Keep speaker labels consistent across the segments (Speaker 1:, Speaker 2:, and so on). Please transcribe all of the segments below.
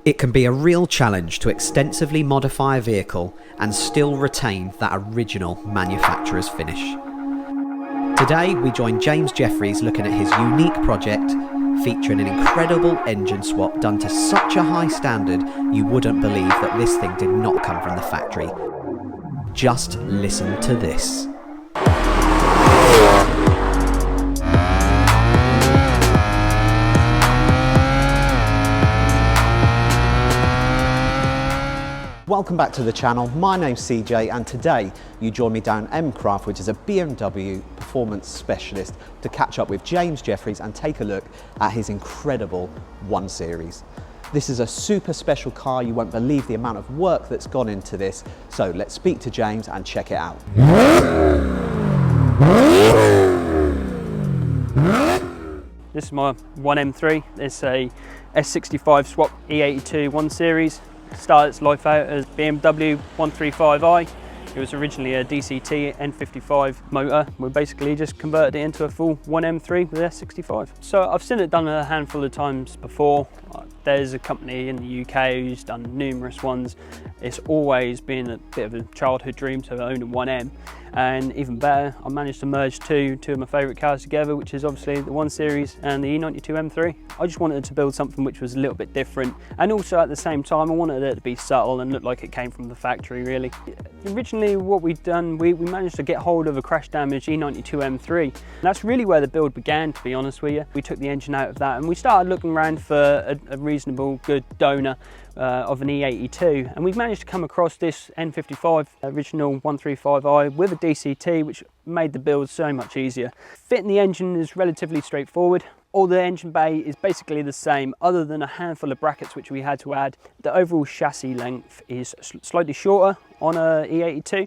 Speaker 1: It can be a real challenge to extensively modify a vehicle and still retain that original manufacturer's finish. Today we join James Jefferies looking at his unique project featuring an incredible engine swap done to such a high standard you wouldn't believe that this thing did not come from the factory. Just listen to this. Welcome back to the channel. My name's CJ and today you join me down MKraft, which is a BMW performance specialist, to catch up with James Jefferies and take a look at his incredible 1 Series. This is a super special car. You won't believe the amount of work that's gone into this. So let's speak to James and check it out.
Speaker 2: This is my 1 M3. It's a S65 Swapped E82 1 Series. Started its life out as BMW 135i. It was originally a DCT N55 motor. We basically just converted it into a full 1 M3 with S65. So I've seen it done a handful of times before. There's a company in the UK who's done numerous ones. It's always been a bit of a childhood dream to own a 1M. And even better, I managed to merge two of my favourite cars together, which is obviously the 1 Series and the E92 M3. I just wanted to build something which was a little bit different, and also at the same time I wanted it to be subtle and look like it came from the factory really. Originally what we'd done, we managed to get hold of a crash damaged E92 M3. And that's really where the build began, to be honest with you. We took the engine out of that and we started looking around for a reasonable good donor of an E82, and we've managed to come across this N55 original 135i with a DCT, which made the build so much easier. Fitting the engine is relatively straightforward. All the engine bay is basically the same, other than a handful of brackets which we had to add. The overall chassis length is slightly shorter on a E82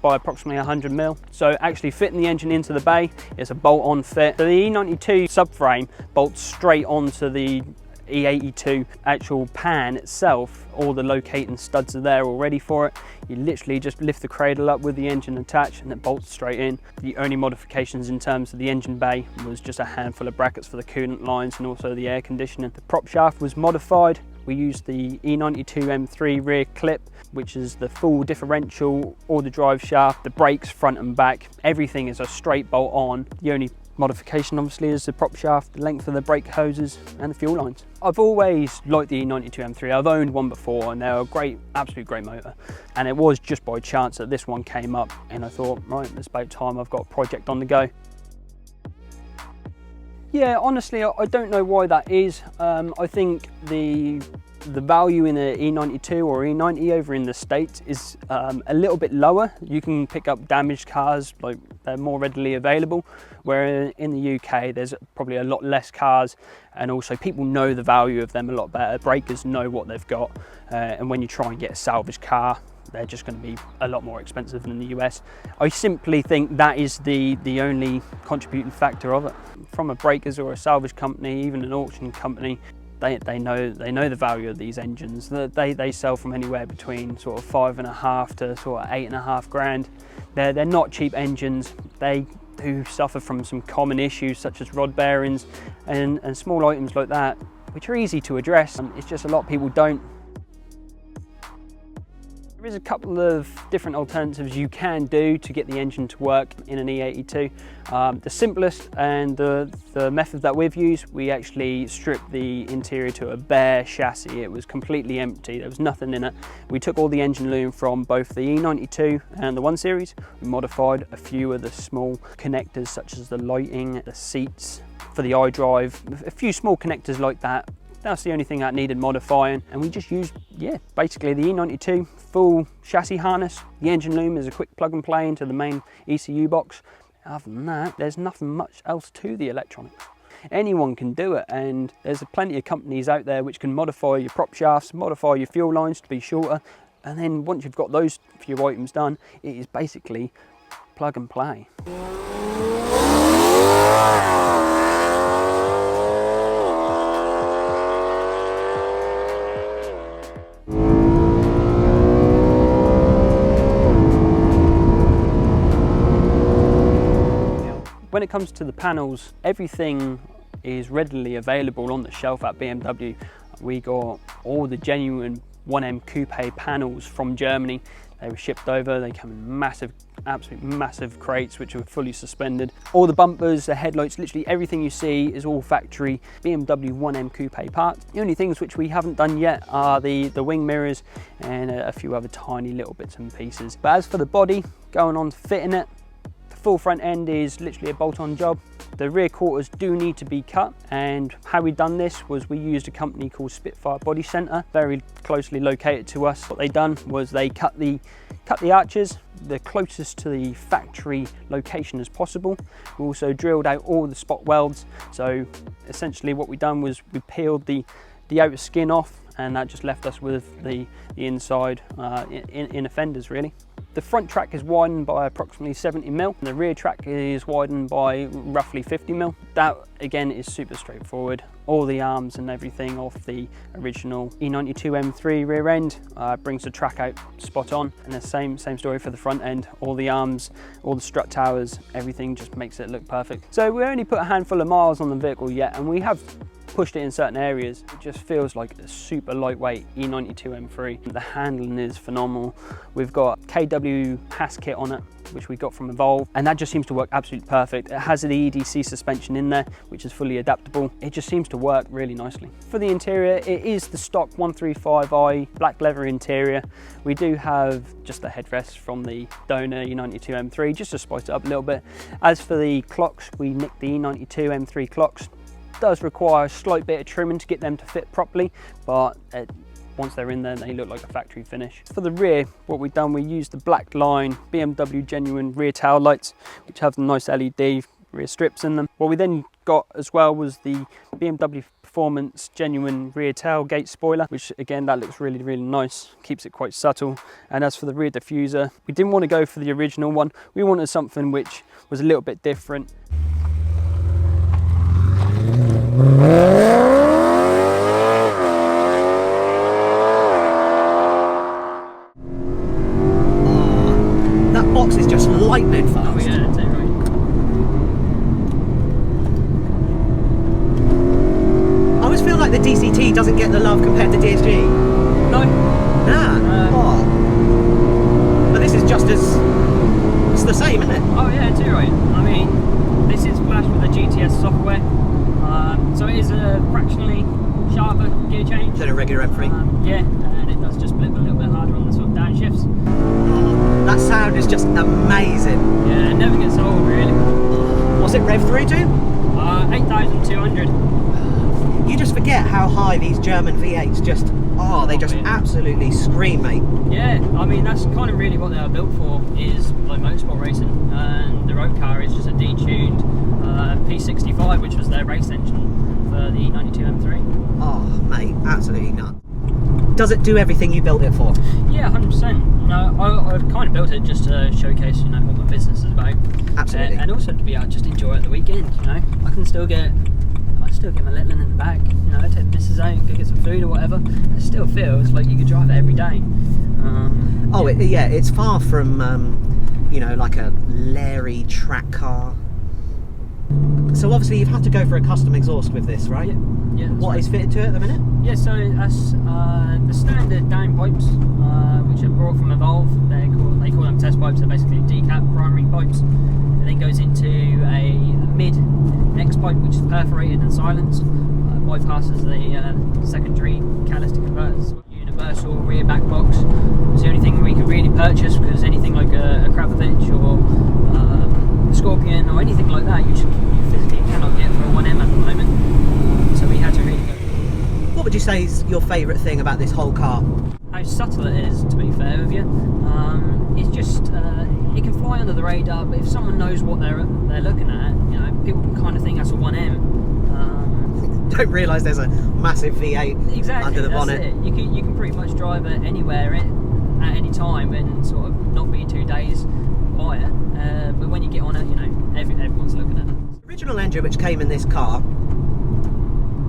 Speaker 2: by approximately 100mm. So actually fitting the engine into the bay is a bolt-on fit. So the E92 subframe bolts straight onto the E82 actual pan itself. All the locating studs are there already for it. You literally just lift the cradle up with the engine attached and it bolts straight in. The only modifications in terms of the engine bay was just a handful of brackets for the coolant lines and also the air conditioning. The prop shaft was modified. We used the E92 M3 rear clip, which is the full differential, all the drive shaft, the brakes front and back. Everything is a straight bolt on. The only modification obviously is the prop shaft, the length of the brake hoses and the fuel lines. I've always liked the E92 M3. I've owned one before and they're a great, absolute great motor. And it was just by chance that this one came up and I thought, right, it's about time I've got a project on the go. Yeah, honestly, I don't know why that is. I think the value in an E92 or E90 over in the States is a little bit lower. You can pick up damaged cars, like they're more readily available, where in the UK there's probably a lot less cars, and also people know the value of them a lot better. Breakers know what they've got, and when you try and get a salvaged car, they're just going to be a lot more expensive than the US. I simply think that is the only contributing factor of it. From a breakers or a salvage company, even an auction company, they know the value of these engines. They sell from anywhere between sort of 5.5 to sort of 8.5 grand. They're not cheap engines. They do suffer from some common issues such as rod bearings and small items like that, which are easy to address. It's just a lot of people don't. There is a couple of different alternatives you can do to get the engine to work in an E82. The simplest and the method that we've used, we actually stripped the interior to a bare chassis. It was completely empty, there was nothing in it. We took all the engine loom from both the E92 and the 1 Series. We modified a few of the small connectors such as the lighting, the seats for the iDrive, a few small connectors like that. That's the only thing that needed modifying, and we just used, yeah, basically the E92 full chassis harness. The engine loom is a quick plug and play into the main ECU box. Other than that, there's nothing much else to the electronics. Anyone can do it, and there's plenty of companies out there which can modify your prop shafts, modify your fuel lines to be shorter, and then once you've got those few items done, it is basically plug and play. When it comes to the panels, everything is readily available on the shelf at BMW. We got all the genuine 1M Coupe panels from Germany. They were shipped over, they come in massive, absolute massive crates which were fully suspended. All the bumpers, the headlights, literally everything you see is all factory BMW 1M Coupe parts. The only things which we haven't done yet are the wing mirrors and a few other tiny little bits and pieces. But as for the body, going on to fitting it, the full front end is literally a bolt-on job. The rear quarters do need to be cut, and how we done this was we used a company called Spitfire Body Centre, very closely located to us. What they done was they cut the arches the closest to the factory location as possible. We also drilled out all the spot welds. So essentially what we done was we peeled the outer skin off, and that just left us with the inside inner fenders really. The front track is widened by approximately 70 mil, and the rear track is widened by roughly 50 mil. That again is super straightforward. All the arms and everything off the original E92 M3 rear end brings the track out spot on, and the same story for the front end. All the arms, all the strut towers, everything just makes it look perfect. So we only put a handful of miles on the vehicle yet, and we have pushed it in certain areas. It just feels like a super lightweight E92 M3. The handling is phenomenal. We've got KW H.A.S kit on it, which we got from Evolve, and that just seems to work absolutely perfect. It has the EDC suspension in there, which is fully adaptable. It just seems to work really nicely. For the interior, it is the stock 135i black leather interior. We do have just the headrest from the donor E92 M3, just to spice it up a little bit. As for the clocks, we nicked the E92 M3 clocks. Does require a slight bit of trimming to get them to fit properly, but once they're in there, they look like a factory finish. For the rear, what we've done, we used the black line BMW genuine rear tail lights, which have the nice LED rear strips in them. What we then got as well was the BMW Performance genuine rear tailgate spoiler, which again, that looks really, really nice, keeps it quite subtle. And as for the rear diffuser, we didn't want to go for the original one. We wanted something which was a little bit different.
Speaker 1: That box is just lightning fast.
Speaker 2: Oh yeah, that's it, right.
Speaker 1: I always feel like the DCT doesn't get the love compared to DSG.
Speaker 2: No.
Speaker 1: Nah. But this is just as... it's the same, isn't it?
Speaker 2: Oh yeah, it's right. I mean, this is flashed with the GTS software. So it is a fractionally sharper gear change
Speaker 1: Than a regular M3.
Speaker 2: yeah, and it does just flip a little bit harder on the sort of downshifts.
Speaker 1: That sound is just amazing.
Speaker 2: Yeah, it never gets old really.
Speaker 1: What's it rev through to?
Speaker 2: 8,200.
Speaker 1: You just forget how high these German V8s just are. They just absolutely scream, mate.
Speaker 2: Yeah, I mean that's kind of really what they are built for, is like motorsport racing, and the road car is just a detuned P65, which was their race engine for the E92 M3.
Speaker 1: Oh, mate, absolutely nuts. Does it do everything you built it for?
Speaker 2: Yeah, 100%. No, I've kind of built it just to showcase, you know, what my business is about.
Speaker 1: Absolutely.
Speaker 2: And also to be able to just enjoy it at the weekend, you know. I still get my little one in the back, you know, take the missus out and go get some food or whatever. It still feels like you could drive it every day.
Speaker 1: Yeah, it's far from, you know, like a Larry track car. So obviously you've had to go for a custom exhaust with this, right?
Speaker 2: Yeah.
Speaker 1: What is fitted to it at the minute?
Speaker 2: Yeah, so that's the standard down pipes, which are brought from Evolve. They call them test pipes. They're basically decap primary pipes. It then goes into a mid X pipe, which is perforated and silenced, bypasses the secondary catalytic converters. Universal rear back box. It's the only thing we could really purchase, because anything like a Kravovich or a Scorpion or anything like that, you physically cannot get for a 1M at the moment. So we had to really go.
Speaker 1: What would you say is your favourite thing about this whole car?
Speaker 2: How subtle it is, to be fair with you. It's just it can fly under the radar, but if someone knows what they're looking at, you know, people can kind of think that's a 1M.
Speaker 1: Don't realise there's a massive V8
Speaker 2: exactly,
Speaker 1: under the bonnet.
Speaker 2: It. You can pretty much drive it anywhere at any time and sort of not be too dazed by it. But when you get on it, you know, everyone's looking at it.
Speaker 1: The original engine which came in this car,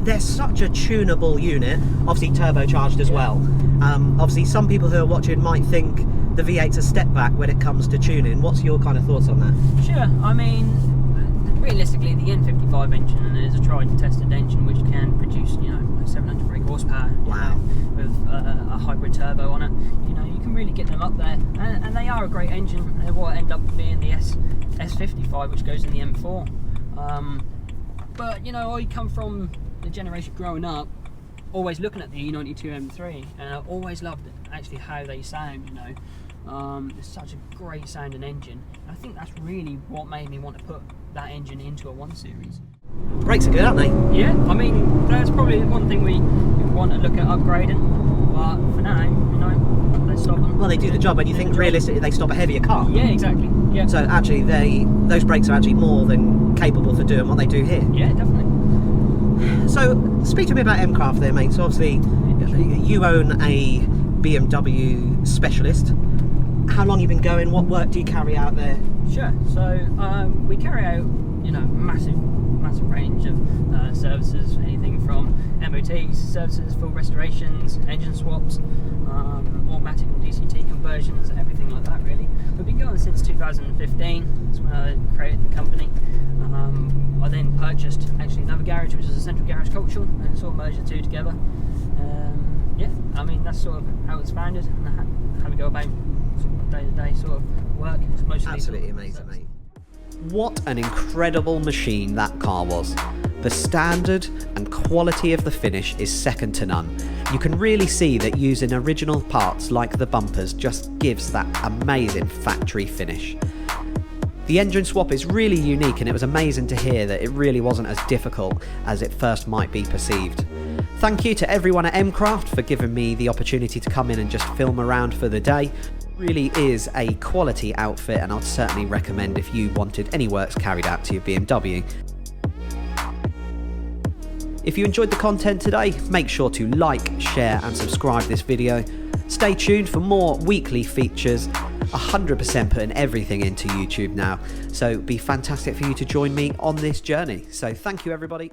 Speaker 1: they're such a tunable unit, obviously turbocharged as well. Obviously some people who are watching might think the V8's a step back when it comes to tuning. What's your kind of thoughts on that?
Speaker 2: Sure, I mean, realistically the N55 engine is a tried and tested engine which can produce, you know, 700 brake horsepower.
Speaker 1: Wow.
Speaker 2: With a hybrid turbo on it, you can really get them up there, and they are a great engine. They're what end up being the S55, which goes in the M4. But I come from the generation growing up, always looking at the E92 M3, and I always loved actually how they sound. It's such a great sounding engine. I think that's really what made me want to put that engine into a 1 Series.
Speaker 1: Brakes are good, aren't they?
Speaker 2: Yeah, I mean, that's probably one thing we want to look at upgrading, but for now, let's stop them.
Speaker 1: Well, they do the job, and you think realistically they stop a heavier car.
Speaker 2: Yeah, exactly. Yeah.
Speaker 1: So actually, those brakes are actually more than capable for doing what they do here.
Speaker 2: Yeah, definitely.
Speaker 1: So, speak to me about MKraft there, mate. So obviously, you own a BMW specialist. How long have you been going? What work do you carry out there?
Speaker 2: Sure. So we carry out, massive range of services, anything from MOTs, services, full restorations, engine swaps, automatic and DCT conversions, everything like that really. We've been going since 2015, that's when I created the company. I then purchased actually another garage, which is a central garage cultural, and sort of merged the two together. Yeah, I mean that's sort of how it's founded and how we go about sort of day-to-day sort of work. It's mostly
Speaker 1: absolutely amazing, mate. What an incredible machine that car was. The standard and quality of the finish is second to none. You can really see that using original parts like the bumpers just gives that amazing factory finish. The engine swap is really unique, and it was amazing to hear that it really wasn't as difficult as it first might be perceived. Thank you to everyone at MKraft for giving me the opportunity to come in and just film around for the day. Really is a quality outfit, and I'd certainly recommend if you wanted any works carried out to your BMW. If you enjoyed the content today, make sure to like, share and subscribe this video. Stay tuned for more weekly features. 100% putting everything into YouTube now, so it'd be fantastic for you to join me on this journey. So thank you, everybody.